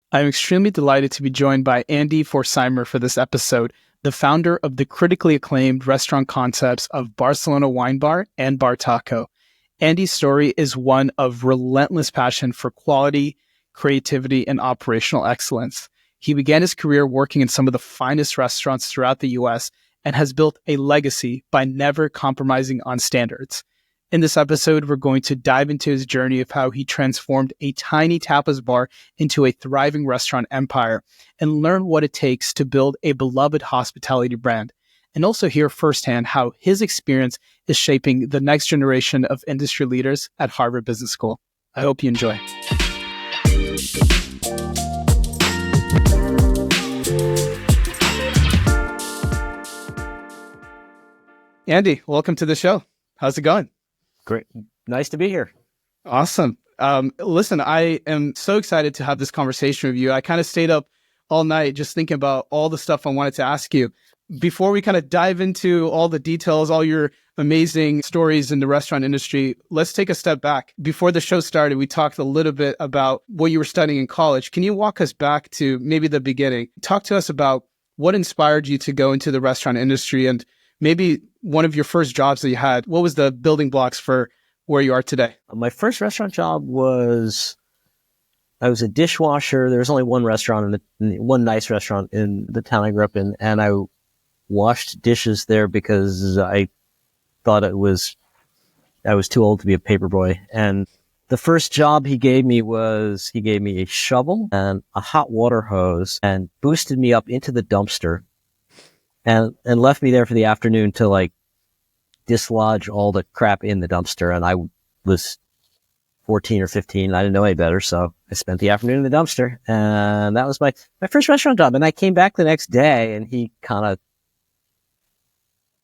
I'm extremely delighted to be joined by Andy Pforzheimer for this episode, the founder of the critically acclaimed restaurant concepts of Barcelona Wine Bar and Bartaco. Andy's story is one of relentless passion for quality, creativity, and operational excellence. He began his career working in some of the finest restaurants throughout the US and has built a legacy by never compromising on standards. In this episode, we're going to dive into his journey of how he transformed a tiny tapas bar into a thriving restaurant empire and learn what it takes to build a beloved hospitality brand, and also hear firsthand how his experience is shaping the next generation of industry leaders at Harvard Business School. I hope you enjoy. Andy, welcome to the show. How's it going? Great. Nice to be here. Awesome. Listen, I am so excited to have this conversation with you. I kind of stayed up all night just thinking about all the stuff I wanted to ask you. Before we kind of dive into all the details, all your amazing stories in the restaurant industry, let's take a step back. Before the show started, we talked a little bit about what you were studying in college. Can you walk us back to maybe the beginning? Talk to us about what inspired you to go into the restaurant industry, and maybe one of your first jobs that you had. What was the building blocks for where you are today? My first restaurant job I was a dishwasher. There was only one restaurant one nice restaurant in the town I grew up in, and I washed dishes there because I thought I was too old to be a paper boy. And the first job he gave me a shovel and a hot water hose and boosted me up into the dumpster and left me there for the afternoon to dislodge all the crap in the dumpster. And I was 14 or 15. I didn't know any better. So I spent the afternoon in the dumpster, and that was my first restaurant job. And I came back the next day, and he kind of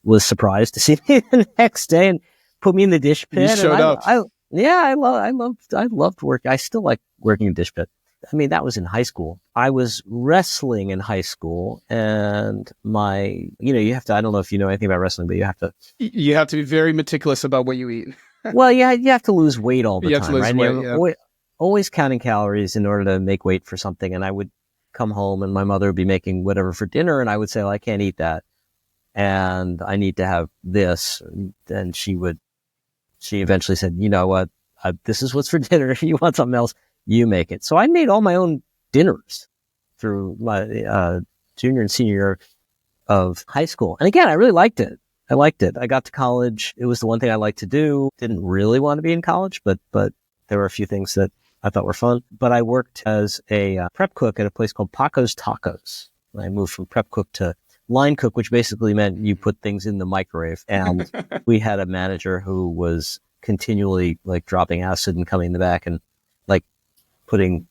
was surprised to see me the next day and put me in the dish pit. You showed up. I loved work. I still like working in dish pit. I mean, that was in high school. I was wrestling in high school, and you have to, I don't know if you know anything about wrestling, but you have to be very meticulous about what you eat. Well, yeah, you have to lose weight all the you time, have to lose right? weight, Always counting calories in order to make weight for something. And I would come home and my mother would be making whatever for dinner, and I would say, well, I can't eat that, and I need to have this. And she eventually said, you know what, this is what's for dinner. If you want something else, you make it. So I made all my own dinners through my junior and senior year of high school. And again, I really liked it. I got to college. It was the one thing I liked to do. Didn't really want to be in college, but there were a few things that I thought were fun. But I worked as a prep cook at a place called Paco's Tacos. I moved from prep cook to line cook, which basically meant you put things in the microwave. And we had a manager who was continually dropping acid and coming in the back and putting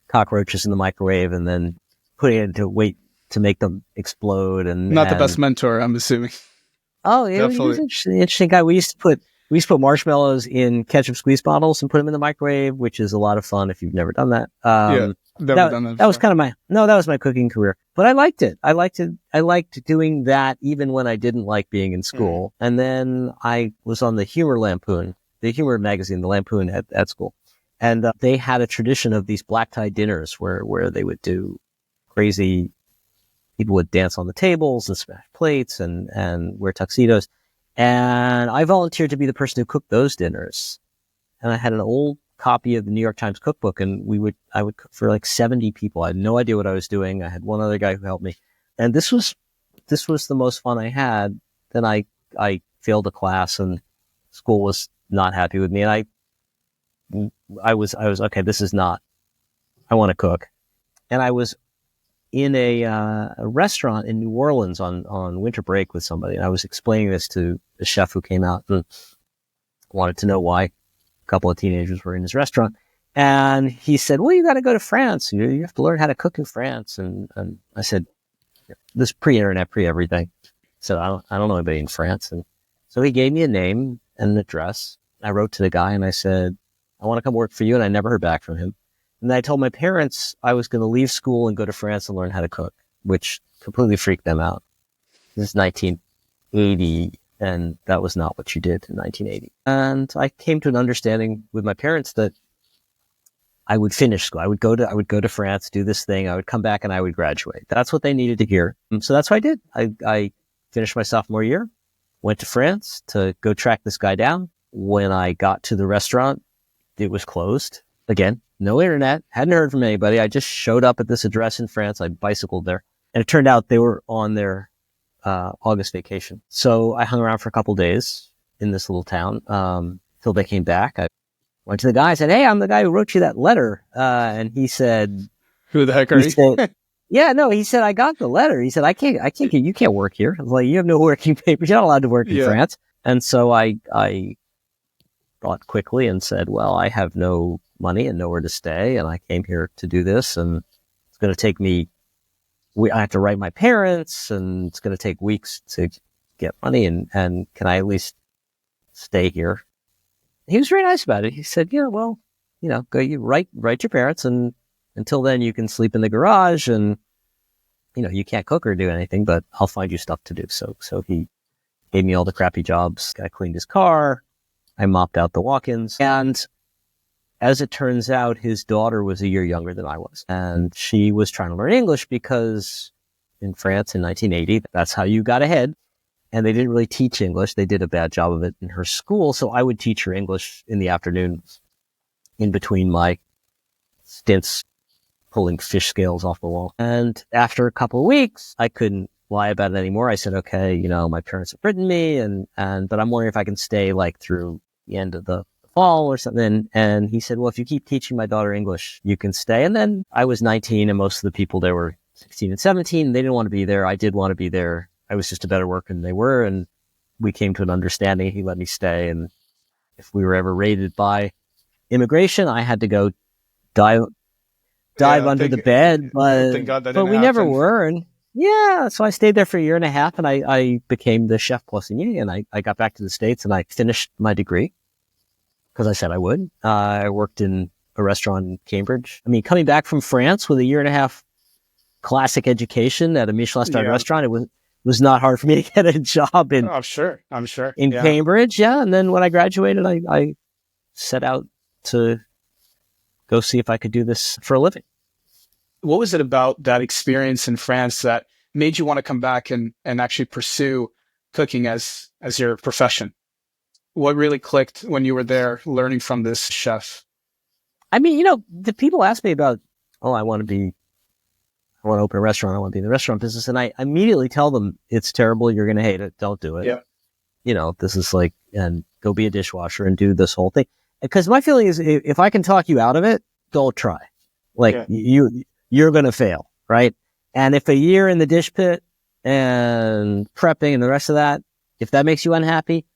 cockroaches in the microwave and then putting it to wait to make them explode. And not the best mentor, I'm assuming. Oh, yeah, he was an interesting guy. We used to put marshmallows in ketchup squeeze bottles and put them in the microwave, which is a lot of fun if you've never done that. Never done that. That was that was my cooking career, but I liked it. I liked doing that even when I didn't like being in school. And then I was on the humor magazine, the Lampoon at school. And they had a tradition of these black tie dinners where they would do crazy. People would dance on the tables and smash plates and wear tuxedos. And I volunteered to be the person who cooked those dinners. And I had an old copy of the New York Times cookbook, and I would cook for 70 people. I had no idea what I was doing. I had one other guy who helped me. And this was the most fun I had. Then I failed a class, and school was not happy with me. And I was okay, this is not, I want to cook. And I was in a restaurant in New Orleans on winter break with somebody. And I was explaining this to a chef who came out and wanted to know why a couple of teenagers were in his restaurant. And he said, well, you got to go to France. You have to learn how to cook in France. And I said, this pre-internet, pre-everything. So I don't know anybody in France. And so he gave me a name and an address. I wrote to the guy and I said, I want to come work for you. And I never heard back from him. And I told my parents I was going to leave school and go to France and learn how to cook, which completely freaked them out. This is 1980, and that was not what you did in 1980. And I came to an understanding with my parents that I would finish school. I would go to France, do this thing. I would come back and I would graduate. That's what they needed to hear. So that's what I did. I finished my sophomore year, went to France to go track this guy down. When I got to the restaurant, it was closed. Again, no internet, hadn't heard from anybody. I just showed up at this address in France. I bicycled there, and it turned out they were on their August vacation. So I hung around for a couple days in this little town till they came back. I went to the guy. I said, "Hey, I'm the guy who wrote you that letter." And he said, "Who the heck are you?" Said, yeah, no, he said, "I got the letter." He said, "I can't get, you can't work here." I was like, "You have no working papers. You're not allowed to work in France." And so I thought quickly and said, "Well, I have no money and nowhere to stay, and I came here to do this, and it's going to take me. I have to write my parents, and it's going to take weeks to get money, and can I at least stay here?" He was very nice about it. He said, "Yeah, well, go, you write your parents, and until then you can sleep in the garage, and you can't cook or do anything, but I'll find you stuff to do." So he gave me all the crappy jobs. I cleaned his car. I mopped out the walk-ins. And as it turns out, his daughter was a year younger than I was. And she was trying to learn English because in France in 1980, that's how you got ahead. And they didn't really teach English. They did a bad job of it in her school. So I would teach her English in the afternoons in between my stints pulling fish scales off the wall. And after a couple of weeks, I couldn't lie about it anymore. I said, "Okay, my parents have written me, but I'm wondering if I can stay like through the end of the fall or something." And he said, "Well, if you keep teaching my daughter English, you can stay." And then I was 19 and most of the people there were 16 and 17. They didn't want to be there. I did want to be there. I was just a better worker than they were. And we came to an understanding. He let me stay. And if we were ever raided by immigration, I had to go dive under the bed. But we never were. And yeah, so I stayed there for a year and a half, and I became the chef poissonnier, and I got back to the States, and I finished my degree because I said I would. I worked in a restaurant in Cambridge. I mean, coming back from France with a year and a half classic education at a Michelin-starred restaurant, it was not hard for me to get a job in. I'm sure. In Cambridge, yeah. And then when I graduated, I set out to go see if I could do this for a living. What was it about that experience in France that made you want to come back and actually pursue cooking as your profession? What really clicked when you were there learning from this chef? I mean, the people ask me about, I want to open a restaurant. I want to be in the restaurant business. And I immediately tell them, it's terrible. You're going to hate it. Don't do it. Yeah. This is and go be a dishwasher and do this whole thing. Because my feeling is if I can talk you out of it, don't try. You're going to fail, right? And if a year in the dish pit and prepping and the rest of that, if that makes you unhappy,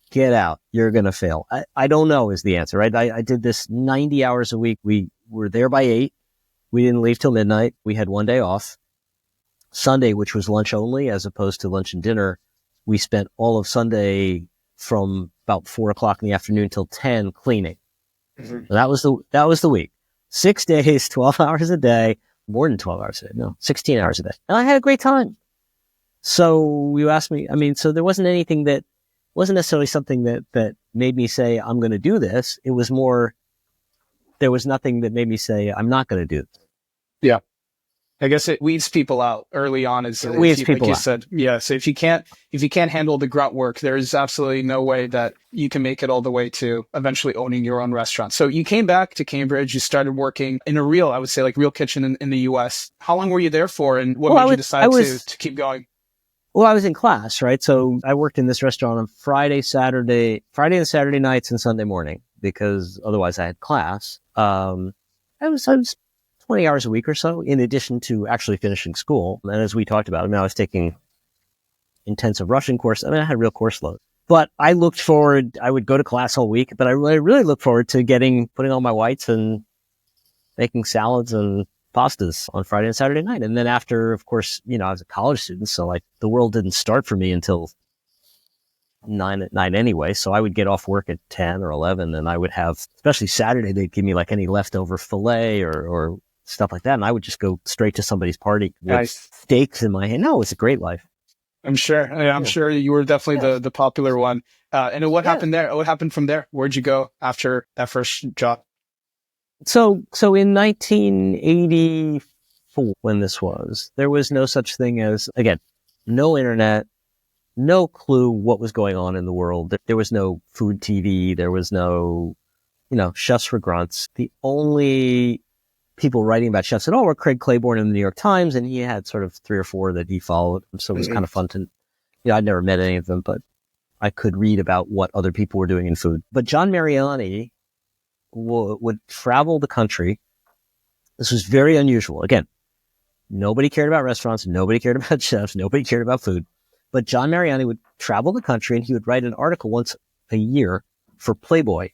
get out. You're going to fail. I don't know is the answer, right? I did this 90 hours a week. We were there by 8. We didn't leave till midnight. We had one day off. Sunday, which was lunch only as opposed to lunch and dinner, we spent all of Sunday from about 4:00 in the afternoon till 10 cleaning. Mm-hmm. That was the week. 6 days, 12 hours a day, more than 12 hours a day. No, 16 hours a day. And I had a great time. So you asked me, so there wasn't anything that wasn't necessarily something that made me say, I'm going to do this. It was more, there was nothing that made me say, I'm not going to do this. Yeah. I guess it weeds people out early on. Like you said. Yeah. So if you can't handle the grunt work, there is absolutely no way that you can make it all the way to eventually owning your own restaurant. So you came back to Cambridge, you started working in a real kitchen in the US. How long were you there for? And what made you decide to keep going? Well, I was in class, right? So I worked in this restaurant on Friday and Saturday nights and Sunday morning because otherwise I had class. I was 20 hours a week or so, in addition to actually finishing school. And as we talked about, I was taking intensive Russian course. I had real course load. But I looked forward, I would go to class all week, but I really looked forward to putting on my whites and making salads and pastas on Friday and Saturday night. And then after, of course, I was a college student, so the world didn't start for me until 9 at night anyway. So I would get off work at 10 or 11 and I would have, especially Saturday, they'd give me any leftover filet or stuff like that. And I would just go straight to somebody's party with steaks in my hand. No, it's a great life. I'm sure. I'm sure you were definitely the popular one. And what happened there? What happened from there? Where'd you go after that first job? So in 1984, when this was, there was no such thing as, again, no internet, no clue what was going on in the world. There was no food TV. There was no, chefs for grunts. The only people writing about chefs at all were Craig Claiborne in the New York Times, and he had sort of 3 or 4 that he followed. So it was kind of fun to, I'd never met any of them, but I could read about what other people were doing in food. But John Mariani would travel the country. This was very unusual. Again, nobody cared about restaurants. Nobody cared about chefs. Nobody cared about food. But John Mariani would travel the country, and he would write an article once a year for Playboy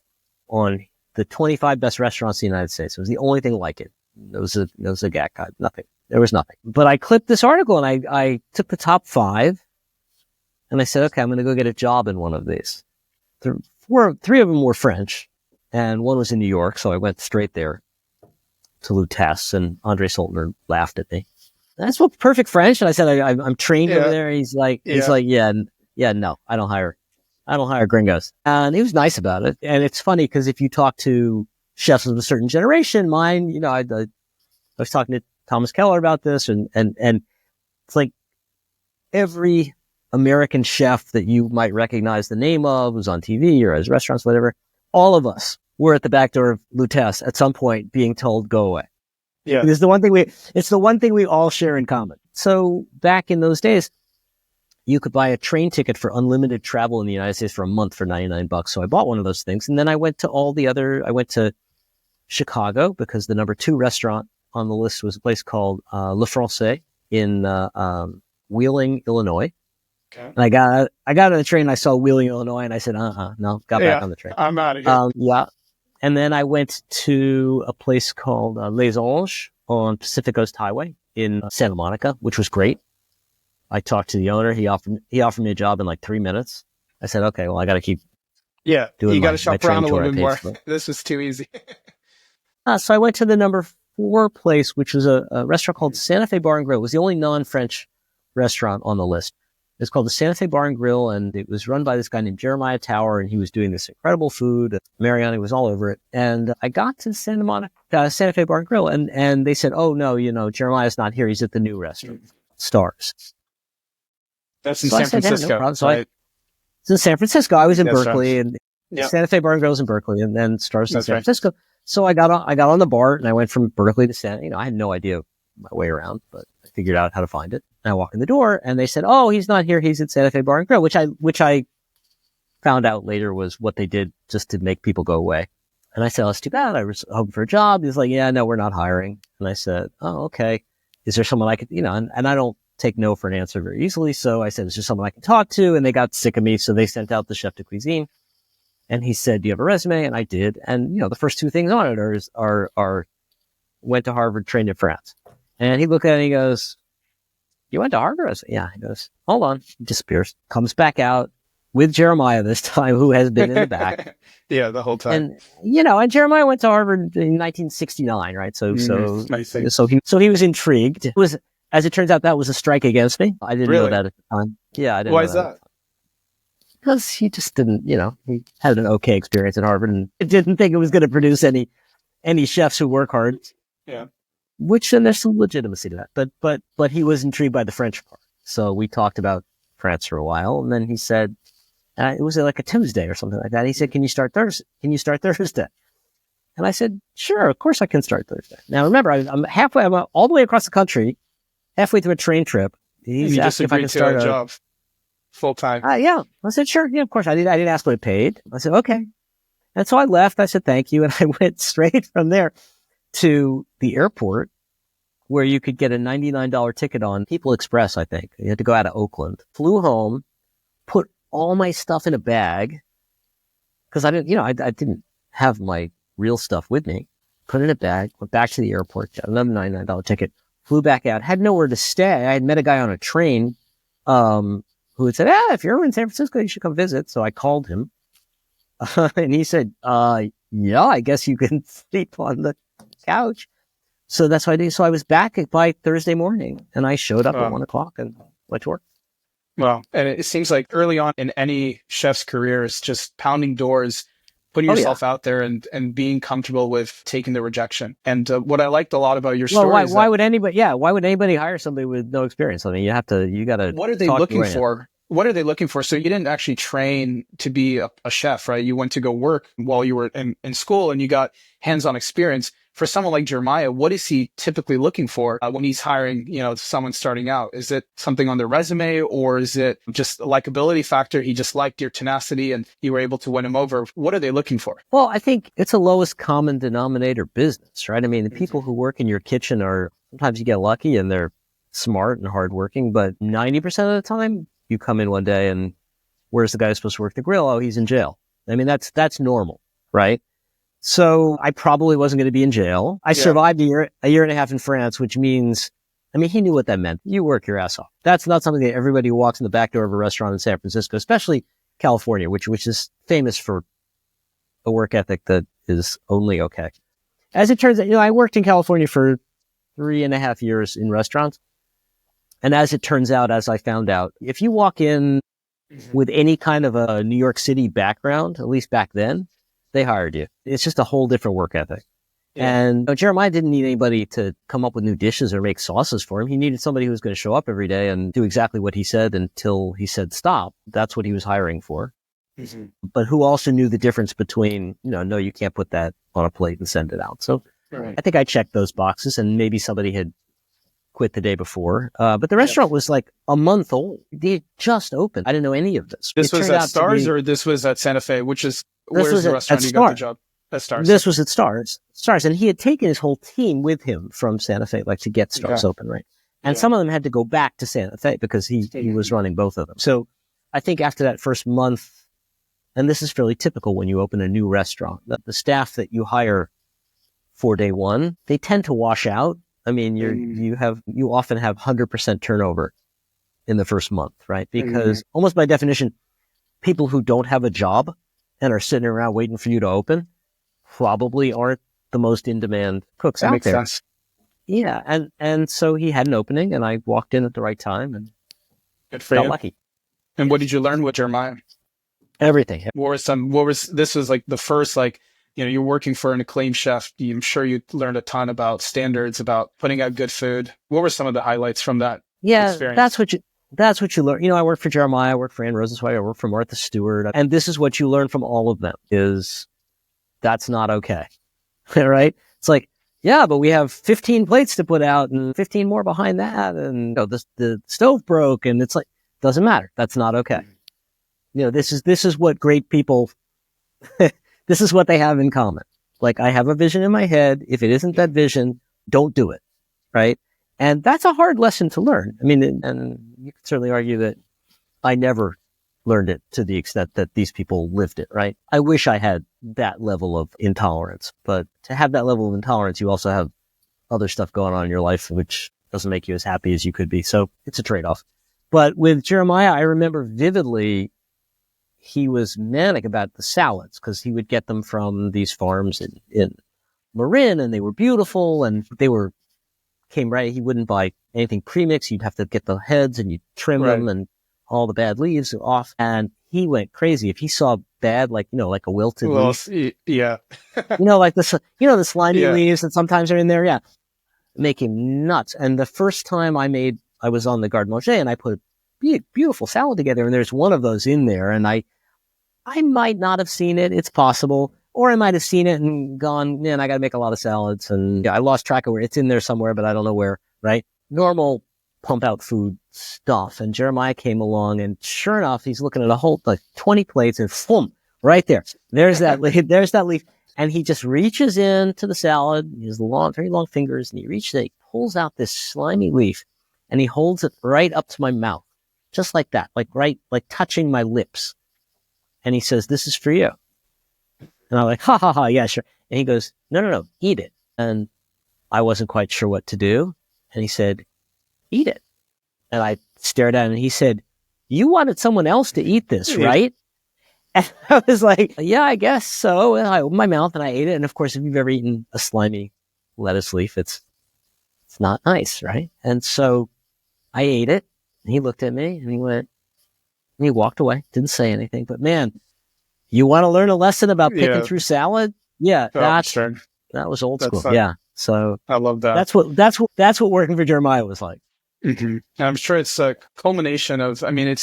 on the 25 best restaurants in the United States. It was the only thing like it. There was a gag guide. Nothing. There was nothing. But I clipped this article, and I took the top 5, and I said, okay, I'm going to go get a job in one of these. 3 of them were French, and one was in New York, so I went straight there to Lutèce, and Andre Soltner laughed at me. That's what perfect French. And I said, I'm trained over there. He's like, yeah, no, I don't hire gringos. And he was nice about it. And it's funny because if you talk to chefs of a certain generation, mine, I was talking to Thomas Keller about this, and it's like every American chef that you might recognize the name of, who's on TV or as restaurants, whatever, all of us were at the back door of Lutèce at some point being told, go away. Yeah. It's the one thing we all share in common. So back in those days, you could buy a train ticket for unlimited travel in the United States for a month for $99. So I bought one of those things. And then I went to I went to Chicago because the number 2 restaurant on the list was a place called Le Français in Wheeling, Illinois. Okay. And I got on the train, I saw Wheeling, Illinois, and I said, no, got back on the train. I'm out of here. Yeah. And then I went to a place called Les Anges on Pacific Coast Highway in Santa Monica, which was great. I talked to the owner. He offered me a job in like 3 minutes. I said, okay, well, I got to keep doing you got to shop around a little bit more. For. This is too easy. So I went to the number 4 place, which was a restaurant called Santa Fe Bar and Grill. It was the only non-French restaurant on the list. It's called the Santa Fe Bar and Grill, and it was run by this guy named Jeremiah Tower, and he was doing this incredible food. Mariani was all over it. And I got to Santa Fe Bar and Grill, and they said, oh, no, Jeremiah's not here. He's at the new restaurant, Stars. That's in San Francisco. No so it's in San Francisco. I was in Berkeley, right. and Yep. Santa Fe Bar and Grill was in Berkeley, and then Stars in That's San right. Francisco. So I got on the BART, and I went from Berkeley to Santa. I had no idea my way around, but I figured out how to find it. And I walked in the door, and they said, "Oh, he's not here. He's at Santa Fe Bar and Grill," which I found out later was what they did just to make people go away. And I said, "Oh, that's too bad. I was hoping for a job." He's like, "Yeah, no, we're not hiring." And I said, "Oh, okay. Is there someone I could, and I don't take no for an answer very easily. So I said, is there someone I can talk to?" And they got sick of me. So they sent out the chef de cuisine. And he said, "Do you have a resume?" And I did. And, the first 2 things on it are went to Harvard, trained in France. And he looked at it and he goes, "You went to Harvard?" I said, "Yeah." He goes, "Hold on." He disappears, comes back out with Jeremiah this time, who has been in the back. Yeah, the whole time. And Jeremiah went to Harvard in 1969, right? So he was intrigued. It was, as it turns out, that was a strike against me. I didn't know that at the time. Yeah, I didn't. Why know is that? Because he just didn't, he had an okay experience at Harvard and didn't think it was going to produce any chefs who work hard. Yeah. Which, and there's some legitimacy to that. But he was intrigued by the French part. So we talked about France for a while, and then he said, it was like a Tuesday or something like that. He said, "Can you start Thursday? And I said, "Sure, of course I can start Thursday." Now remember, I'm all the way across the country, halfway through a train trip. He's asking if I can start a job full time. Yeah. I said, "Sure. Yeah, of course." I didn't ask what it paid. I said, "Okay." And so I left. I said, "Thank you." And I went straight from there to the airport, where you could get a $99 ticket on People Express, I think. You had to go out of Oakland. Flew home, put all my stuff in a bag, because I didn't, I didn't have my real stuff with me. Put it in a bag, went back to the airport, got another $99 ticket, flew back out, had nowhere to stay. I had met a guy on a train who had said, "If you're in San Francisco, you should come visit." So I called him, and he said, "Yeah, I guess you can sleep on the couch." So that's what I did. So I was back by Thursday morning, and I showed up at 1:00 and went to work. Well, and it seems like early on in any chef's career, it's just pounding doors, putting Oh yeah. yourself out there and being comfortable with taking the rejection. And what I liked a lot about your Well, story is why would anybody? Yeah, why would anybody hire somebody with no experience? I mean, you got to what are they talk looking your way in. for? What are they looking for? So you didn't actually train to be a chef, right? You went to go work while you were in school and you got hands-on experience. For someone like Jeremiah, what is he typically looking for when he's hiring, someone starting out? Is it something on their resume, or is it just a likability factor? He just liked your tenacity and you were able to win him over. What are they looking for? Well, I think it's a lowest common denominator business, right? I mean, the people who work in your kitchen sometimes you get lucky and they're smart and hardworking, but 90% of the time you come in one day and where's the guy who's supposed to work the grill? Oh, he's in jail. I mean, that's normal, right? So I probably wasn't going to be in jail. I survived a year and a half in France, which means, I mean, he knew what that meant. You work your ass off. That's not something that everybody who walks in the back door of a restaurant in San Francisco, especially California, which is famous for a work ethic that is only okay. As it turns out, I worked in California for 3.5 years in restaurants. And as it turns out, as I found out, if you walk in with any kind of a New York City background, at least back then, they hired you. It's just a whole different work ethic. Yeah. And Jeremiah didn't need anybody to come up with new dishes or make sauces for him. He needed somebody who was going to show up every day and do exactly what he said until he said stop. That's what he was hiring for. Mm-hmm. But who also knew the difference between, no, you can't put that on a plate and send it out. So right. I think I checked those boxes, and maybe somebody had quit the day before. But the restaurant was like a month old. They just opened. I didn't know any of this. This was at Stars or this was at Santa Fe, where's the restaurant you got the job? At Stars. This was at Stars. And he had taken his whole team with him from Santa Fe, to get Stars open, right? And some of them had to go back to Santa Fe because he was running both of them. So I think after that first month, and this is fairly typical when you open a new restaurant, the staff that you hire for day one, they tend to wash out. I mean, you often have 100% turnover in the first month, right? Because almost by definition, people who don't have a job and are sitting around waiting for you to open probably aren't the most in-demand cooks out there. Sense. Yeah, and so he had an opening, and I walked in at the right time and felt lucky. And what did you learn with Jeremiah? Everything. This was like the first, you're working for an acclaimed chef. I'm sure you learned a ton about standards, about putting out good food. What were some of the highlights from that experience? That's what you learn. I worked for Jeremiah, I worked for Ann Rosenzweig, I worked for Martha Stewart. And this is what you learn from all of them is that's not okay. Right? It's like, yeah, but we have 15 plates to put out and 15 more behind that. And the stove broke, and it's like, doesn't matter. That's not okay. This is what great people, this is what they have in common. Like, I have a vision in my head. If it isn't that vision, don't do it. Right? And that's a hard lesson to learn. I mean, and you could certainly argue that I never learned it to the extent that these people lived it, right? I wish I had that level of intolerance, but to have that level of intolerance, you also have other stuff going on in your life, which doesn't make you as happy as you could be. So it's a trade-off. But with Jeremiah, I remember vividly, he was manic about the salads because he would get them from these farms in Marin, and they were beautiful, and came right. He wouldn't buy anything premixed. You'd have to get the heads and you'd trim them and all the bad leaves off. And he went crazy. If he saw bad, like a wilted leaf. Yeah. Like the slimy leaves that sometimes are in there. Yeah. Make him nuts. And the first time I was on the Garde Manger and I put a beautiful salad together, and there's one of those in there, and I might not have seen it. It's possible. Or I might have seen it and gone, man, I got to make a lot of salads. And I lost track of where it's in there somewhere, but I don't know where, right? Normal pump out food stuff. And Jeremiah came along, and sure enough, he's looking at a whole 20 plates, and boom, right there. There's that leaf. There's that leaf. And he just reaches into the salad. He has very long fingers, and he pulls out this slimy leaf, and he holds it right up to my mouth, just like that, like touching my lips. And he says, "This is for you." And I'm like, ha, ha, ha, yeah, sure. And he goes, no, eat it. And I wasn't quite sure what to do. And he said, eat it. And I stared at him, and he said, you wanted someone else to eat this, right? And I was like, yeah, I guess so. And I opened my mouth and I ate it. And of course, if you've ever eaten a slimy lettuce leaf, it's not nice, right? And so I ate it, and he looked at me and he walked away, didn't say anything. But man, You want to learn a lesson about picking Yeah. through salad? Yeah, Oh, sure. that was old That's school. fun. Yeah. So I love that. that's what working for Jeremiah was like. And I'm sure it's a culmination of, I mean,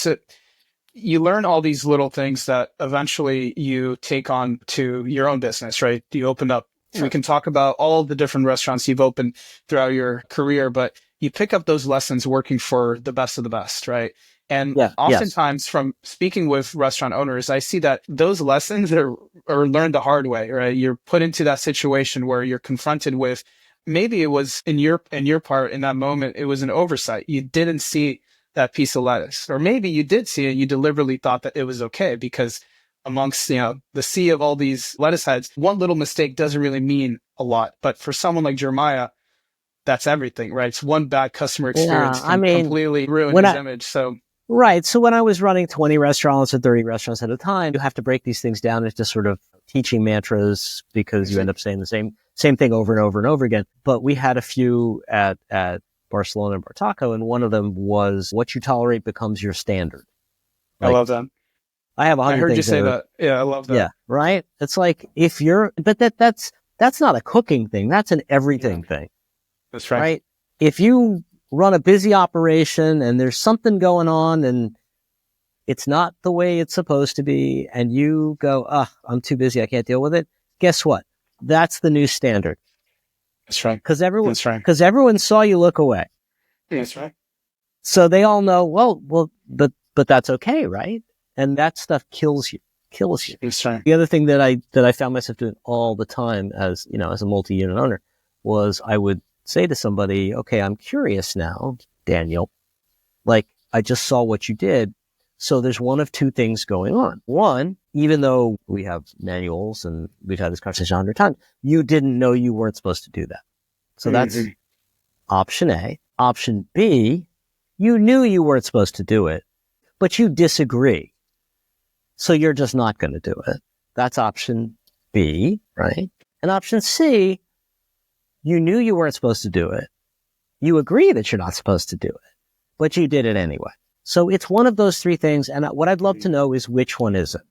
you learn all these little things that eventually you take on to your own business, right? You open up, we can talk about all the different restaurants you've opened throughout your career, but you pick up those lessons working for the best of the best, right? And Yeah. oftentimes from speaking with restaurant owners, I see that those lessons are learned the hard way, right? You're put into that situation where you're confronted with, maybe it was in your part in that moment, it was an oversight. You didn't see that piece of lettuce, or maybe you did see it. You deliberately thought that it was okay because amongst, the sea of all these lettuce heads, one little mistake doesn't really mean a lot. But for someone like Jeremiah, that's everything, right? It's one bad customer experience Yeah, I can mean, completely ruin his image. So right. So when I was running 20 restaurants or 30 restaurants at a time, you have to break these things down into sort of teaching mantras because you end up saying the same thing over and over and over again. But we had a few at Barcelona and Bartaco, and one of them was what you tolerate becomes your standard. I love that. I have 100 I heard things you say that. Yeah, I love that. Yeah, right. It's like but that's not a cooking thing. That's an everything thing. That's right. Right. If you run a busy operation and there's something going on and it's not the way it's supposed to be, and you go, I'm too busy, I can't deal with it. Guess what? That's the new standard. That's right. Because That's right. everyone saw you look away. That's right. So they all know, well, but that's okay, right? And that stuff kills you. That's right. The other thing that I found myself doing all the time as a multi-unit owner was I would say to somebody, okay, I'm curious now, Daniel, like I just saw what you did. So there's one of two things going on. One, even though we have manuals and we've had this conversation 100 times, you didn't know you weren't supposed to do that. So that's option A. Option B, you knew you weren't supposed to do it, but you disagree. So you're just not going to do it. That's option B, right? And option C, you knew you weren't supposed to do it. You agree that you're not supposed to do it, but you did it anyway. So it's one of those three things. And what I'd love to know is which one is it?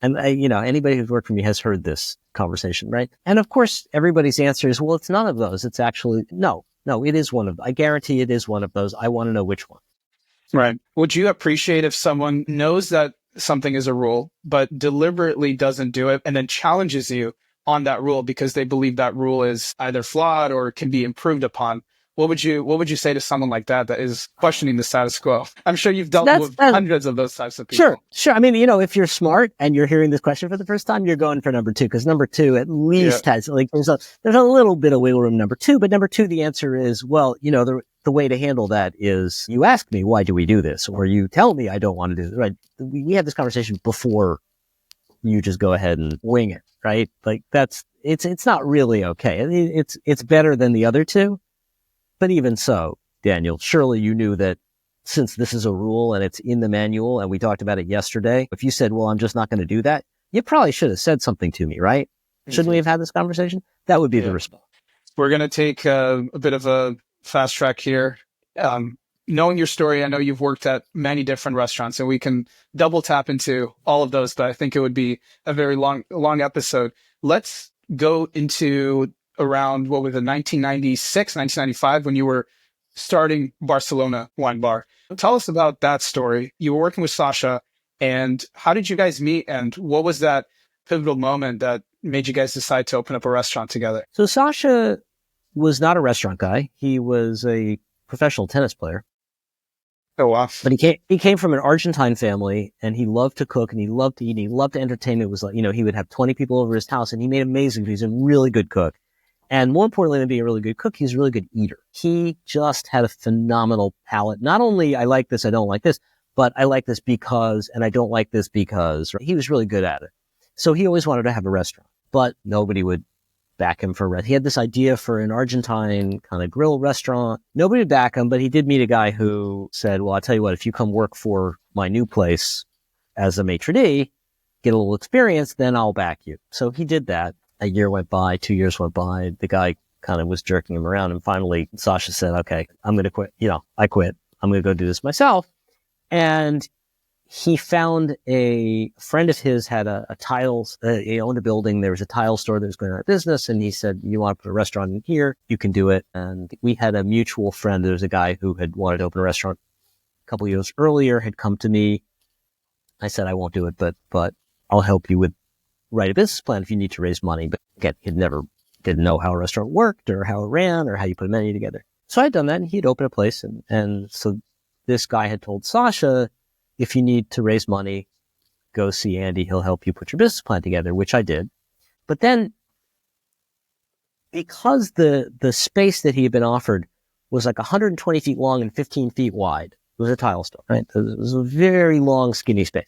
And anybody who's worked for me has heard this conversation, right? And of course, everybody's answer is, well, it's none of those. It's actually, no, it is one of, I guarantee it is one of those. I want to know which one. Right. Would you appreciate if someone knows that something is a rule, but deliberately doesn't do it and then challenges you on that rule because they believe that rule is either flawed or can be improved upon? What would you say to someone like that is questioning the status quo? I'm sure you've dealt with hundreds of those types of people. Sure. I mean, if you're smart and you're hearing this question for the first time, you're going for number two, because number two at least has there's a little bit of wiggle room number two, but number two, the answer is, well, the way to handle that is you ask me, why do we do this? Or you tell me I don't want to do this, right? We had this conversation before you just go ahead and wing it, right? Like it's not really okay. It's better than the other two. But even so, Daniel, surely you knew that since this is a rule and it's in the manual and we talked about it yesterday, if you said, well, I'm just not going to do that, you probably should have said something to me, right? Shouldn't we have had this conversation? That would be the response. We're going to take a bit of a fast track here. Knowing your story, I know you've worked at many different restaurants and we can double tap into all of those, but I think it would be a very long episode. Let's go into around, what was it, 1996, 1995, when you were starting Barcelona Wine Bar. Tell us about that story. You were working with Sasha, and how did you guys meet? And what was that pivotal moment that made you guys decide to open up a restaurant together? So Sasha was not a restaurant guy. He was a professional tennis player. Oh, wow. But he came from an Argentine family, and he loved to cook, and he loved to eat, and he loved to entertain. It was like, he would have 20 people over his house, and he made amazing food. He's a really good cook. And more importantly than being a really good cook, he's a really good eater. He just had a phenomenal palate. Not only I like this, I don't like this, but I like this because, and I don't like this because. Right? He was really good at it. So he always wanted to have a restaurant, but nobody would back him for a restaurant. He had this idea for an Argentine kind of grill restaurant. Nobody would back him, but he did meet a guy who said, well, I'll tell you what, if you come work for my new place as a maitre d', get a little experience, then I'll back you. So he did that. A year went by, 2 years went by. The guy kind of was jerking him around. And finally, Sasha said, okay, I'm going to quit. I quit. I'm going to go do this myself. And he found a friend of his had a tiles, he owned a building. There was a tile store that was going out of business. And he said, you want to put a restaurant in here? You can do it. And we had a mutual friend. There was a guy who had wanted to open a restaurant a couple of years earlier, had come to me. I said, I won't do it, but I'll help you with write a business plan if you need to raise money. But again, didn't know how a restaurant worked or how it ran or how you put a menu together. So I'd done that and he'd opened a place. And so this guy had told Sasha, if you need to raise money, go see Andy. He'll help you put your business plan together, which I did. But then because the space that he had been offered was like 120 feet long and 15 feet wide, it was a tile store, right? It was a very long, skinny space.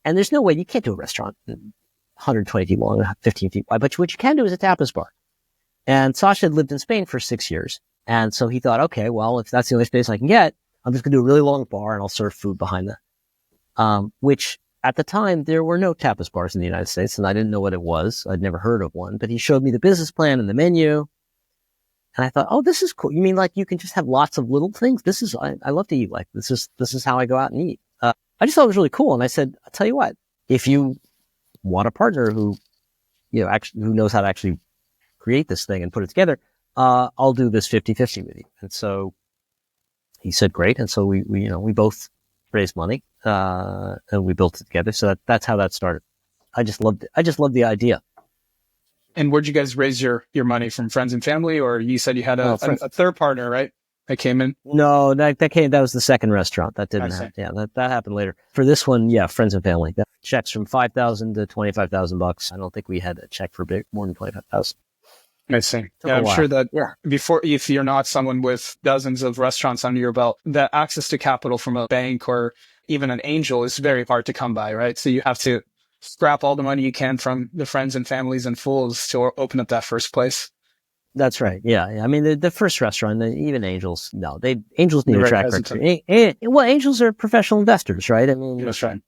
And there's no way you can't do a restaurant 120 feet long and 15 feet wide, but what you can do is a tapas bar. And Sasha had lived in Spain for 6 years. And so he thought, okay, well, if that's the only space I can get, I'm just going to do a really long bar and I'll serve food behind that. Which at the time, there were no tapas bars in the United States and I didn't know what it was. I'd never heard of one, but he showed me the business plan and the menu. And I thought, oh, this is cool. You mean like you can just have lots of little things? I love to eat like this is how I go out and eat. I just thought it was really cool. And I said, I'll tell you what, if you want a partner who knows how to actually create this thing and put it together, I'll do this 50-50 with you. And so he said, great. And so we both raised money, and we built it together. So that's how that started. I just loved the idea. And where'd you guys raise your money from? Friends and family, or you said you had a third partner, right? That came in? No, that was the second restaurant. That didn't happen. Yeah, that happened later. For this one, yeah, friends and family. That checks from $5,000 to $25,000. I don't think we had a check for more than $25,000. I see. Yeah, I'm sure that before, if you're not someone with dozens of restaurants under your belt, that access to capital from a bank or even an angel is very hard to come by, right? So you have to scrap all the money you can from the friends and families and fools to open up that first place. That's right. Yeah. I mean, the first restaurant, even angels, angels need a track record. Well, angels are professional investors, right? I mean, that's right.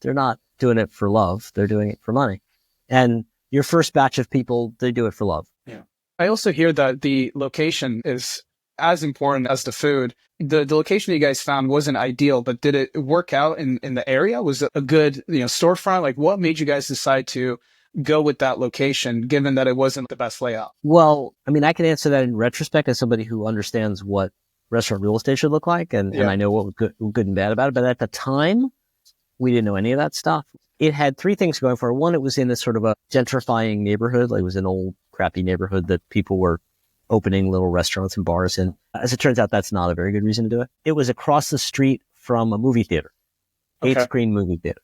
They're not doing it for love. They're doing it for money. And your first batch of people, they do it for love. Yeah. I also hear that the location is as important as the food. The location you guys found wasn't ideal, but did it work out in the area? Was it a good, storefront? Like, what made you guys decide to go with that location, given that it wasn't the best layout? Well, I mean, I can answer that in retrospect as somebody who understands what restaurant real estate should look like, and I know what was good and bad about it. But at the time, we didn't know any of that stuff. It had three things going for it. One, it was in this sort of a gentrifying neighborhood. Like, it was an old, crappy neighborhood that people were opening little restaurants and bars in. As it turns out, that's not a very good reason to do it. It was across the street from a movie theater, 8-screen movie theater.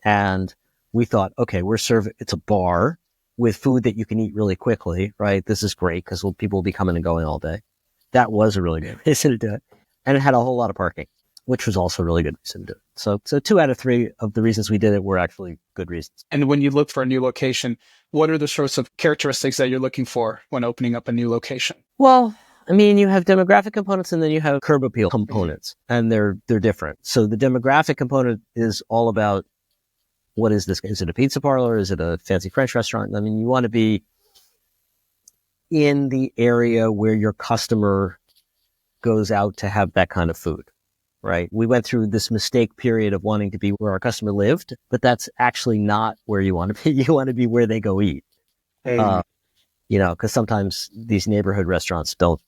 And we thought, okay, it's a bar with food that you can eat really quickly, right? This is great because people will be coming and going all day. That was a really good reason to do it. And it had a whole lot of parking, which was also a really good reason to do it. So 2 out of 3 of the reasons we did it were actually good reasons. And when you look for a new location, what are the sorts of characteristics that you're looking for when opening up a new location? Well, I mean, you have demographic components and then you have curb appeal components, and they're different. So the demographic component is all about, what is this? Is it a pizza parlor? Is it a fancy French restaurant? I mean, you want to be in the area where your customer goes out to have that kind of food, right? We went through this mistake period of wanting to be where our customer lived, but that's actually not where you want to be. You want to be where they go eat. Because sometimes these neighborhood restaurants don't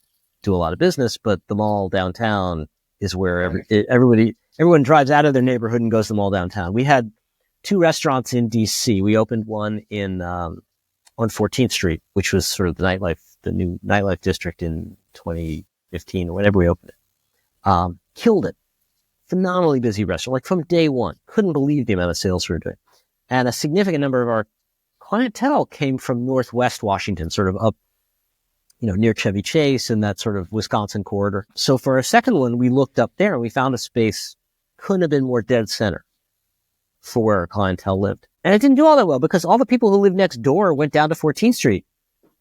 do a lot of business, but the mall downtown is where everyone drives out of their neighborhood and goes to the mall downtown. We had 2 restaurants in DC. We opened one on 14th Street, which was sort of the new nightlife district in 2015 or whenever we opened it. Killed it. Phenomenally busy restaurant, like from day one. Couldn't believe the amount of sales we were doing. And a significant number of our clientele came from Northwest Washington, sort of up, near Chevy Chase and that sort of Wisconsin corridor. So for our second one, we looked up there and we found a space, couldn't have been more dead center for where our clientele lived. And it didn't do all that well because all the people who lived next door went down to 14th Street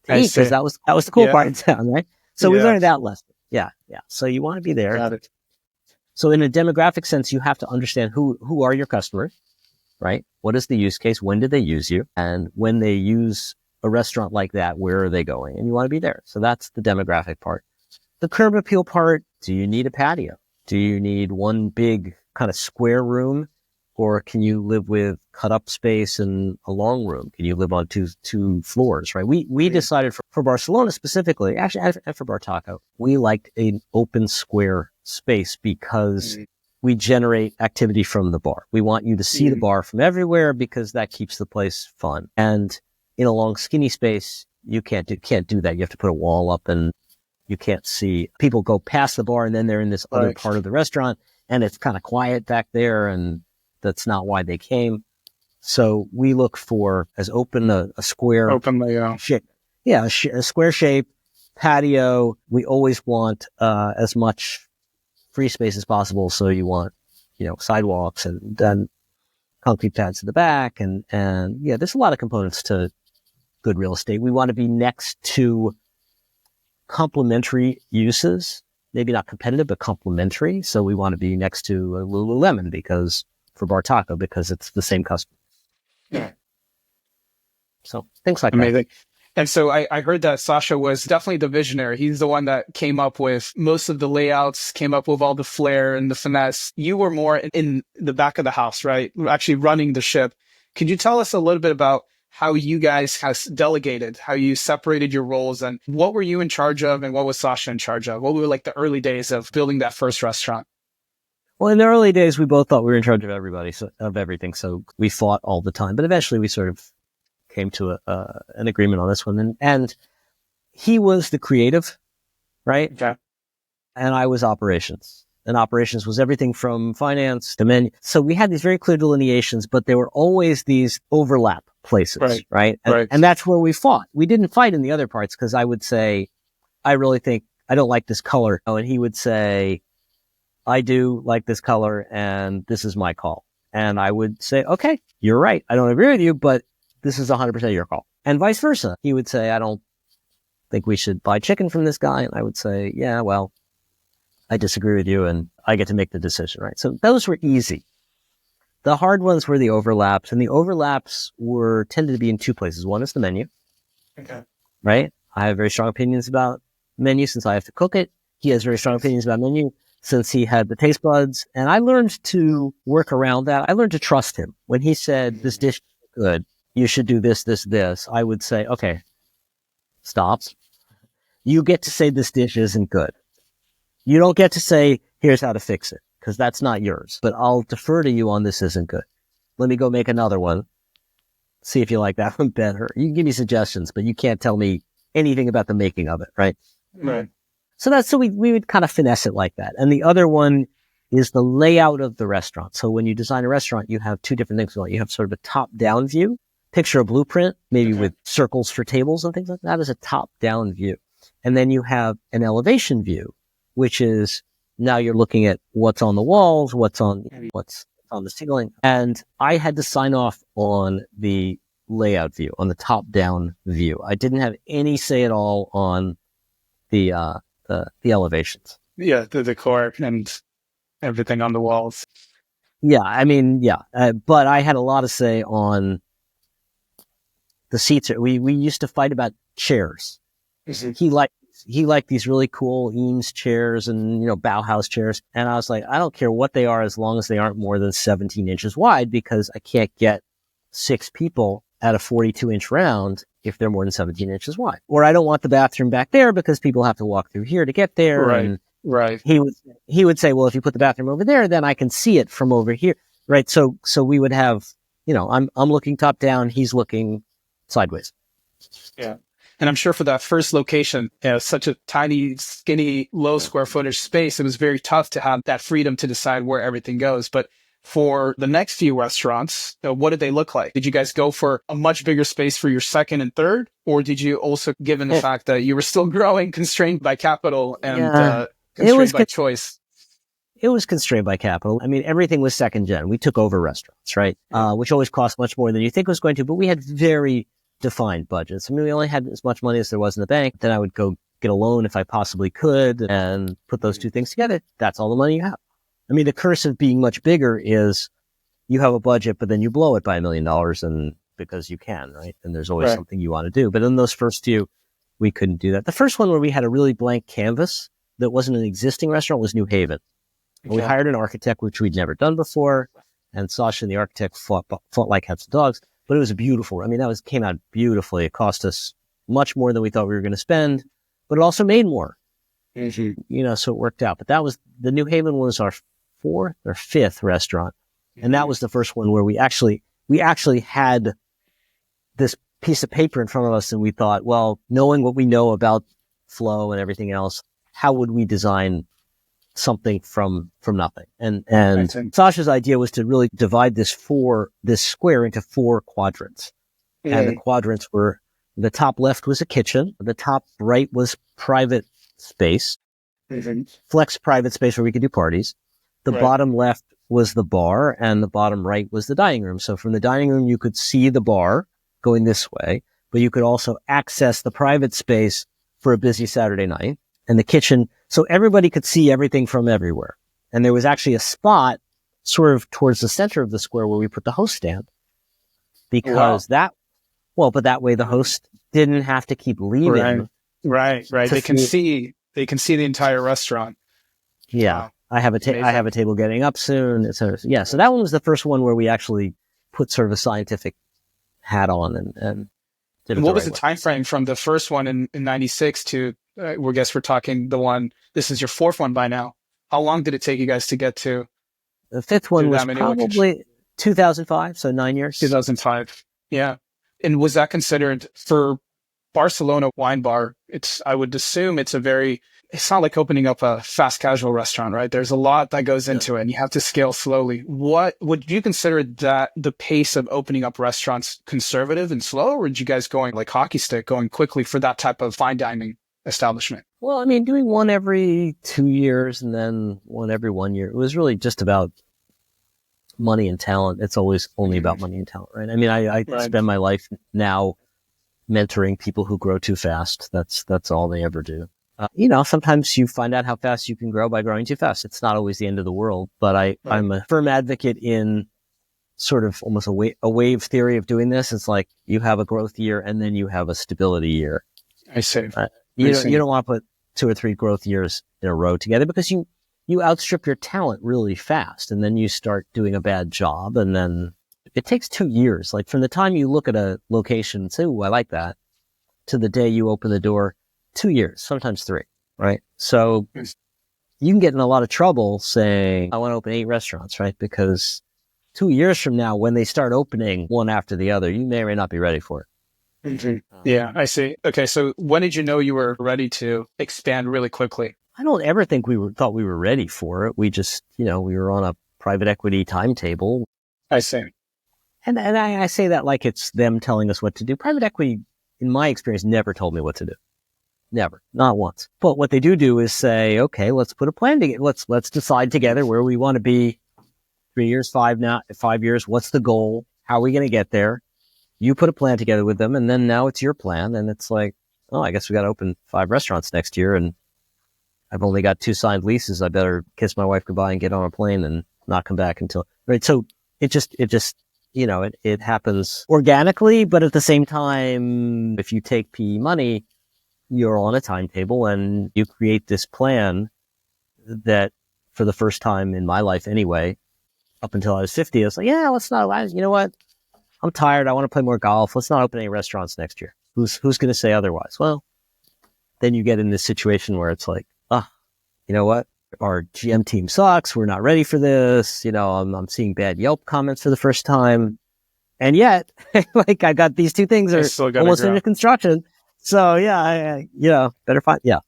to eat, because that was the cool part in town, right? So we learned that lesson. Yeah. So you want to be there. Got it. So in a demographic sense, you have to understand who are your customers, right? What is the use case? When did they use you? And when they use a restaurant like that, where are they going? And you want to be there. So that's the demographic part. The curb appeal part, do you need a patio? Do you need one big kind of square room, or can you live with cut up space and a long room? Can you live on two floors, right? We decided for Barcelona specifically, actually, and for Bartaco, we liked an open square space because we generate activity from the bar. We want you to see the bar from everywhere because that keeps the place fun. And in a long, skinny space, you can't do that. You have to put a wall up and you can't see. People go past the bar and then they're in this other part of the restaurant and it's kind of quiet back there, and that's not why they came. So we look for as open a square shape. Yeah, a square shape, patio. We always want as much free space as possible. So you want, sidewalks and then concrete pads in the back. And yeah, there's a lot of components to good real estate. We want to be next to complementary uses, maybe not competitive, but complementary. So we want to be next to a Lululemon for Bartaco, because it's the same customer. Yeah. So things like Amazing. that. And so I heard that Sasha was definitely the visionary. He's the one that came up with most of the layouts, came up with all the flair and the finesse. You were more in the back of the house, right? Actually running the ship. Could you tell us a little bit about how you guys has delegated, how you separated your roles, and what were you in charge of and what was Sasha in charge of? What were like the early days of building that first restaurant? Well, in the early days, we both thought we were in charge of everything. So we fought all the time, but eventually we sort of came to an agreement on this one. And he was the creative, right? Okay. And I was operations. And operations was everything from finance to menu. So we had these very clear delineations, but there were always these overlap places, right? And that's where we fought. We didn't fight in the other parts because I would say, I really think I don't like this color. And he would say, I do like this color and this is my call. And I would say, okay, you're right. I don't agree with you, but this is 100% your call. And vice versa. He would say, I don't think we should buy chicken from this guy. And I would say, yeah, well, I disagree with you and I get to make the decision, right? So those were easy. The hard ones were the overlaps, and the overlaps tended to be in two places. One is the menu. Okay. Right? I have very strong opinions about menu since I have to cook it. He has very strong opinions about menu since he had the taste buds. And I learned to work around that. I learned to trust him. When he said, this dish is good, you should do this, this, this, I would say, okay, stop. You get to say this dish isn't good. You don't get to say, here's how to fix it, because that's not yours. But I'll defer to you on this isn't good. Let me go make another one. See if you like that one better. You can give me suggestions, but you can't tell me anything about the making of it, right? Right. So we would kind of finesse it like that. And the other one is the layout of the restaurant. So when you design a restaurant, you have two different things. You have sort of a top-down view. Picture a blueprint, maybe with circles for tables and things like that, as a top-down view. And then you have an elevation view, which is now you're looking at what's on the walls, what's on the ceiling. And I had to sign off on the layout view, on the top-down view. I didn't have any say at all on the elevations. Yeah, the decor and everything on the walls. Yeah, I mean, yeah. But I had a lot of say on the seats. We used to fight about chairs. Mm-hmm. He liked these really cool Eames chairs and, Bauhaus chairs. And I was like, I don't care what they are as long as they aren't more than 17 inches wide, because I can't get 6 people at a 42-inch round if they're more than 17 inches wide. Or I don't want the bathroom back there because people have to walk through here to get there. Right. Right. He would say, well, if you put the bathroom over there, then I can see it from over here. Right. So we would have, I'm looking top down. He's looking sideways. Yeah. And I'm sure for that first location, such a tiny, skinny, low square footage space, it was very tough to have that freedom to decide where everything goes. But for the next few restaurants, what did they look like? Did you guys go for a much bigger space for your second and third? Or did you also, given the fact that you were still growing, constrained by capital and constrained by choice? It was constrained by capital. I mean, everything was second gen. We took over restaurants, right? Which always cost much more than you think it was going to, but we had very defined budgets. I mean, we only had as much money as there was in the bank. Then I would go get a loan if I possibly could and put those two things together. That's all the money you have. I mean, the curse of being much bigger is you have a budget, but then you blow it by $1 million and because you can, right? And there's always something you want to do. But in those first few, we couldn't do that. The first one where we had a really blank canvas that wasn't an existing restaurant was New Haven. And we hired an architect, which we'd never done before. And Sasha and the architect fought like cats and dogs. But it was beautiful. I mean, came out beautifully. It cost us much more than we thought we were going to spend, but it also made more. Mm-hmm. So it worked out. But the New Haven was our 4th or 5th restaurant. And that was the first one where we actually had this piece of paper in front of us, and we thought, well, knowing what we know about flow and everything else, how would we design something from nothing? And Sasha's idea was to really divide this square into 4 quadrants. Mm-hmm. And the quadrants were, the top left was a kitchen, the top right was private space, mm-hmm. flex private space where we could do parties. The bottom left was the bar, and the bottom right was the dining room. So from the dining room, you could see the bar going this way, but you could also access the private space for a busy Saturday night, and the kitchen. So everybody could see everything from everywhere. And there was actually a spot sort of towards the center of the square where we put the host stand, because but that way the host didn't have to keep leaving. Right. They can see the entire restaurant. Yeah. Wow. I have a table getting up soon, etc. Yeah. So that one was the first one where we actually put sort of a scientific hat on and did it. And what was the time frame from the first one in 96 to, we're talking the one, this is your 4th one by now. How long did it take you guys to get to? The 5th one was probably 2005. So 9 years. 2005. Yeah. And was that considered for Barcelona wine bar? I would assume it's not like opening up a fast casual restaurant, right? There's a lot that goes into it, and you have to scale slowly. What would you consider that the pace of opening up restaurants conservative and slow, or would you guys going like hockey stick, going quickly for that type of fine dining establishment? Well, I mean, doing one every 2 years and then one every 1 year, it was really just about money and talent. It's always only about money and talent, right? I mean, I spend my life now mentoring people who grow too fast. That's all they ever do. Sometimes you find out how fast you can grow by growing too fast. It's not always the end of the world, but I'm a firm advocate in sort of almost a wave theory of doing this. It's like you have a growth year and then you have a stability year. I see. You don't want to put 2 or 3 growth years in a row together, because you outstrip your talent really fast, and then you start doing a bad job, and then it takes 2 years. Like from the time you look at a location and say, "Ooh, I like that," to the day you open the door, 2 years, sometimes 3, right? So you can get in a lot of trouble saying, I want to open 8 restaurants, right? Because 2 years from now, when they start opening one after the other, you may or may not be ready for it. Mm-hmm. Yeah, I see. Okay, so when did you know you were ready to expand really quickly? I don't ever think thought we were ready for it. We just, we were on a private equity timetable. I see. And I say that like it's them telling us what to do. Private equity, in my experience, never told me what to do. Never. Not once. But what they do is say, okay, let's put a plan together. Let's decide together where we want to be 3 years, 5 years. What's the goal? How are we going to get there? You put a plan together with them, and then now it's your plan. And it's like, oh, I guess we got to open 5 restaurants next year, and I've only got 2 signed leases. I better kiss my wife goodbye and get on a plane and not come back until, right? So it just, it happens organically, but at the same time, if you take PE money, you're on a timetable and you create this plan that, for the first time in my life anyway, up until I was 50, I was like, yeah, let's not, you know what? I'm tired. I want to play more golf. Let's not open any restaurants next year. Who's going to say otherwise? Well, then you get in this situation where it's like, you know what? Our GM team sucks. We're not ready for this. I'm seeing bad Yelp comments for the first time. And yet, like, I got these 2 things are almost into construction. So yeah, better find, yeah.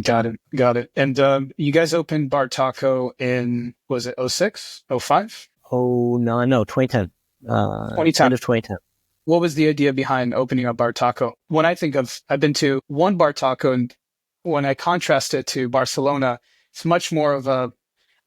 Got it. And you guys opened Bartaco in, was it 06, 05? Oh, no, 2010. 2010. End of 2010. What was the idea behind opening up Bartaco? When I think of, I've been to one Bartaco, and when I contrast it to Barcelona, it's much more of I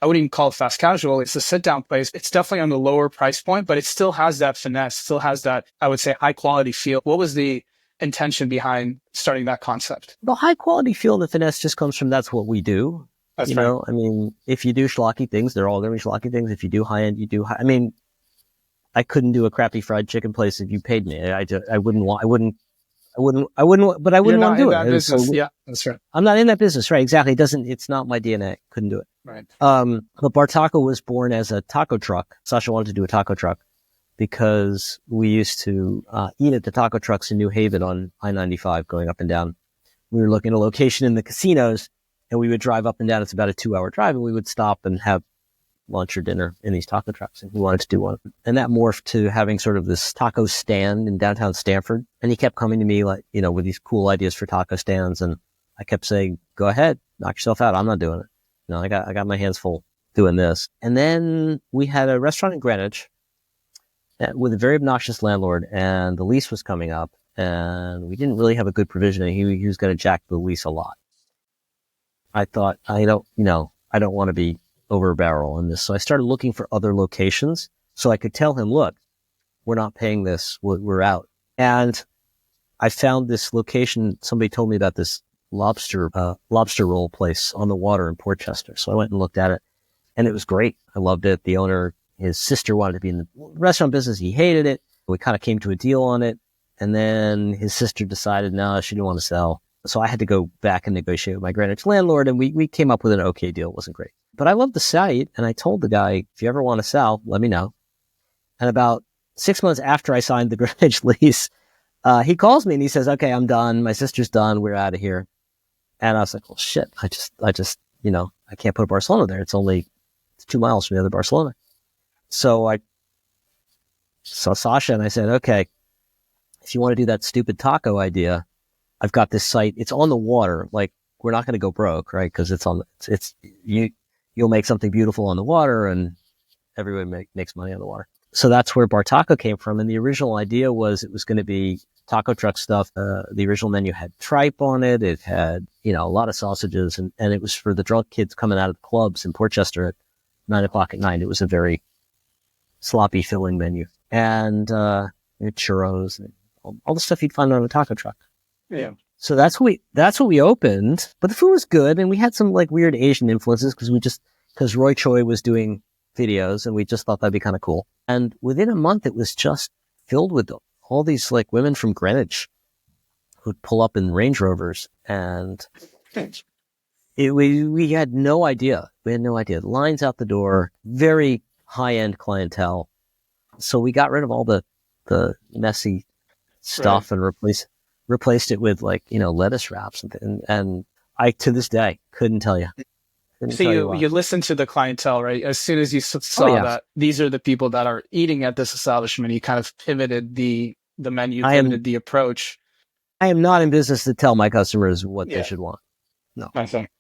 wouldn't even call it fast casual. It's a sit-down place. It's definitely on the lower price point, but it still has that finesse, still has that, I would say, high-quality feel. What was the intention behind starting that concept? The high-quality feel and the finesse just comes from that's what we do. That's right. I mean, if you do schlocky things, they're all going to be schlocky things. If you do high-end, you do high. I mean, I couldn't do a crappy fried chicken place if you paid me. I wouldn't but I You're wouldn't want not to in do that it. business. So Yeah, that's right. I'm not in that business, right? Exactly. It's not my DNA. Couldn't do it. Right. But Bartaco was born as a taco truck. Sasha wanted to do a taco truck because we used to eat at the taco trucks in New Haven on I-95 going up and down. We were looking at a location in the casinos, and we would drive up and down. It's about a 2-hour drive, and we would stop and have lunch or dinner in these taco trucks. And we wanted to do one. And that morphed to having sort of this taco stand in downtown Stamford. And he kept coming to me like, with these cool ideas for taco stands. And I kept saying, go ahead, knock yourself out. I'm not doing it. I got my hands full doing this. And then we had a restaurant in Greenwich with a very obnoxious landlord, and the lease was coming up, and we didn't really have a good provision. He was going to jack the lease a lot. I thought, I don't want to be over a barrel on this. So I started looking for other locations so I could tell him, look, we're not paying this. We're out. And I found this location. Somebody told me about this lobster roll place on the water in Portchester. So I went and looked at it, and it was great. I loved it. The owner, his sister wanted to be in the restaurant business. He hated it. We kind of came to a deal on it. And then his sister decided, no, she didn't want to sell. So I had to go back and negotiate with my Greenwich landlord, and we came up with an okay deal. It wasn't great. But I loved the site, and I told the guy, if you ever want to sell, let me know. And about 6 months after I signed the Greenwich lease, he calls me and he says, okay, I'm done. My sister's done. We're out of here. And I was like, well, shit, I just, I can't put a Barcelona there. It's 2 miles from the other Barcelona. So I saw Sasha and I said, okay, if you want to do that stupid taco idea, I've got this site. It's on the water. Like, we're not going to go broke, right? Because you'll make something beautiful on the water, and everyone makes money on the water. So that's where Bartaco came from. And the original idea was it was going to be taco truck stuff. The original menu had tripe on it. It had, a lot of sausages, and it was for the drunk kids coming out of the clubs in Portchester at 9:00 at night. It was a very sloppy filling menu, and churros and all the stuff you'd find on a taco truck. Yeah. So that's what we opened, but the food was good, and we had some like weird Asian influences because Roy Choi was doing videos, and we just thought that'd be kind of cool. And within a month, it was just filled with all these like women from Greenwich who'd pull up in Range Rovers, and we had no idea. We had no idea. Lines out the door, very high end clientele. So we got rid of all the messy stuff, right, and replaced it with lettuce wraps, and I to this day couldn't tell you. So you listened to the clientele, right? As soon as you saw that these are the people that are eating at this establishment, you kind of pivoted the menu, pivoted the approach. I am not in business to tell my customers what they should want. No. I think.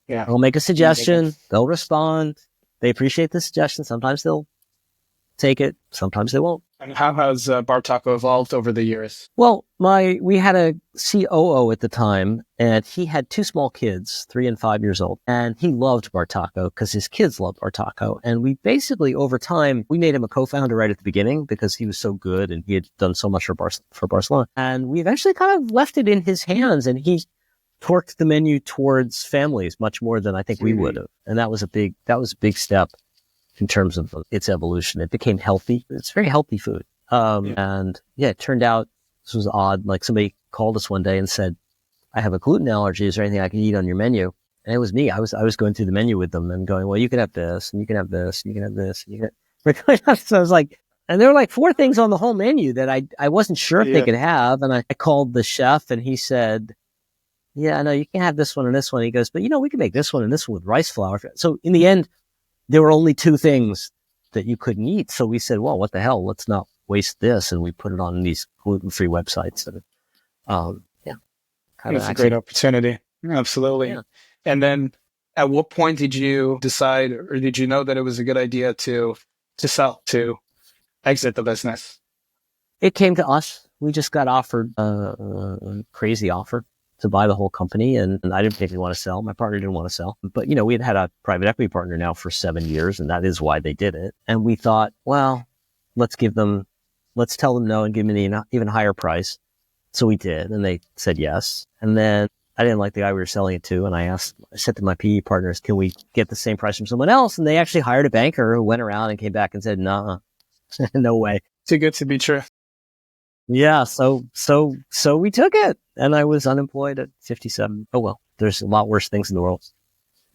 Yeah. I'll make a suggestion. They'll respond. They appreciate the suggestion. Sometimes they'll take it. Sometimes they won't. And how has Bartaco evolved over the years? Well, we had a COO at the time, and he had 2 small kids, 3 and 5 years old, and he loved Bartaco because his kids loved Bartaco. And we basically, over time, we made him a co-founder right at the beginning because he was so good and he had done so much for Barcelona. And we eventually kind of left it in his hands, and he torqued the menu towards families much more than I think we would have. And that was a big step in terms of its evolution. It became healthy. It's very healthy food. And it turned out this was odd. Like, somebody called us one day and said, I have a gluten allergy. Is there anything I can eat on your menu? And it was me. I was going through the menu with them and going, well, you can have this, and you can have this, and you can have this. And you can. So I was like, and there were like 4 things on the whole menu that I wasn't sure if they could have. And I called the chef, and he said, yeah, no, you can have this one and this one. He goes, but we can make this one and this one with rice flour. So in the end, there were only 2 things that you couldn't eat. So we said, well, what the hell? Let's not waste this. And we put it on these gluten-free websites. And, it's a great opportunity. Absolutely. Yeah. And then at what point did you decide, or did you know that it was a good idea to sell, to exit the business? It came to us. We just got offered a crazy offer to buy the whole company, and I didn't particularly want to sell. My partner didn't want to sell, but we had a private equity partner now for 7 years, and that is why they did it. And we thought, well, let's tell them no and give them an even higher price. So we did, and they said yes. And then I didn't like the guy we were selling it to, and I said to my PE partners, can we get the same price from someone else? And they actually hired a banker who went around and came back and said, nah, no way. Too good to be true. Yeah. So we took it, and I was unemployed at 57. Oh well, there's a lot worse things in the world.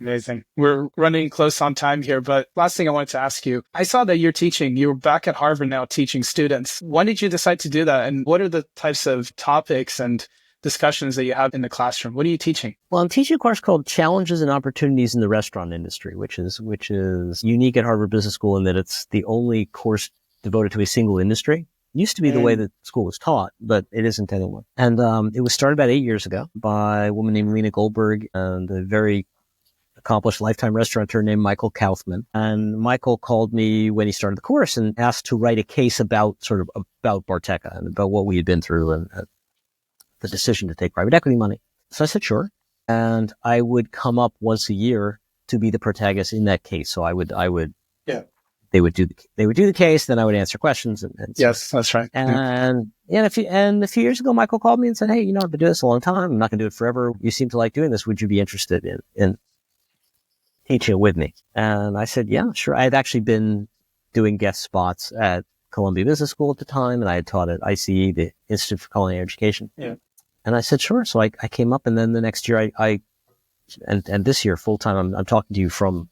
Amazing. We're running close on time here, but last thing I wanted to ask you, I saw that you're teaching, you're back at Harvard now teaching students. When did you decide to do that? And what are the types of topics and discussions that you have in the classroom? What are you teaching? Well, I'm teaching a course called Challenges and Opportunities in the Restaurant Industry, which is unique at Harvard Business School in that it's the only course devoted to a single industry. It used to be the way that school was taught, but it isn't anymore. And it was started about 8 years ago by a woman named Lena Goldberg and a very accomplished lifetime restaurateur named Michael Kaufman. And Michael called me when he started the course and asked to write a case about Bartaco and about what we had been through and the decision to take private equity money. So I said, sure. And I would come up once a year to be the protagonist in that case. So they would do the case, then I would answer questions. And yes, that's right. And a few years ago, Michael called me and said, hey, I've been doing this a long time. I'm not going to do it forever. You seem to like doing this. Would you be interested in teaching it with me? And I said, yeah, sure. I had actually been doing guest spots at Columbia Business School at the time, and I had taught at ICE, the Institute for Culinary Education. Yeah. And I said, sure. So I came up, and then the next year and this year full time, I'm talking to you from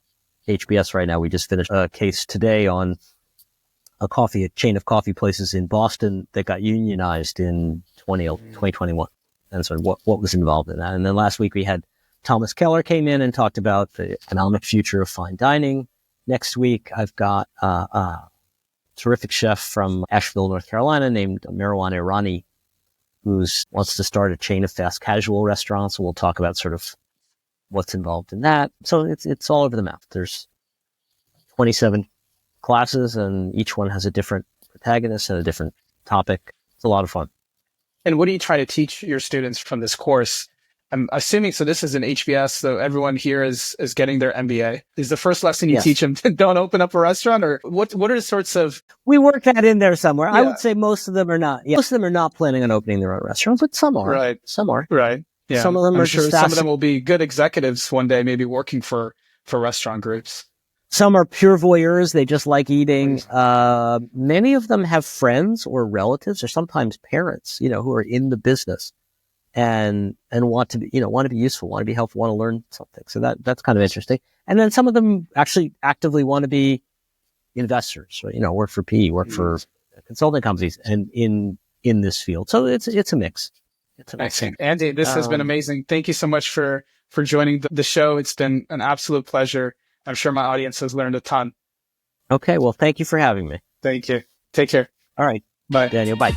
HBS right now. We just finished a case today on a chain of coffee places in Boston that got unionized in 2021. And so what was involved in that. And then last week we had Thomas Keller came in and talked about the economic future of fine dining. Next week, I've got a terrific chef from Asheville, North Carolina named Marwan Irani, who wants to start a chain of fast casual restaurants. So we'll talk about sort of what's involved in that. So it's all over the map. There's 27 classes, and each one has a different protagonist and a different topic. It's a lot of fun. And what do you try to teach your students from this course? I'm assuming, so this is an HBS, so everyone here is getting their MBA. Is the first lesson you teach them, don't open up a restaurant? Or what are the sorts of... We work that in there somewhere. Yeah. I would say most of them are not. Yeah. Most of them are not planning on opening their own restaurants, but some are. Right. Some are. Right. Yeah. Some of them I'm are sure some of them will be good executives one day, maybe working for restaurant groups. Some are pure voyeurs. They just like eating. Many of them have friends or relatives or sometimes parents, who are in the business and want to be, want to be useful, want to be helpful, want to learn something. So that's kind of interesting. And then some of them actually actively want to be investors, or, work for PE, work for consulting companies and in this field. So it's a mix. Excellent. Andy, this has been amazing. Thank you so much for joining the show. It's been an absolute pleasure. I'm sure my audience has learned a ton. Okay. Well, thank you for having me. Thank you. Take care. All right. Bye. Daniel, bye.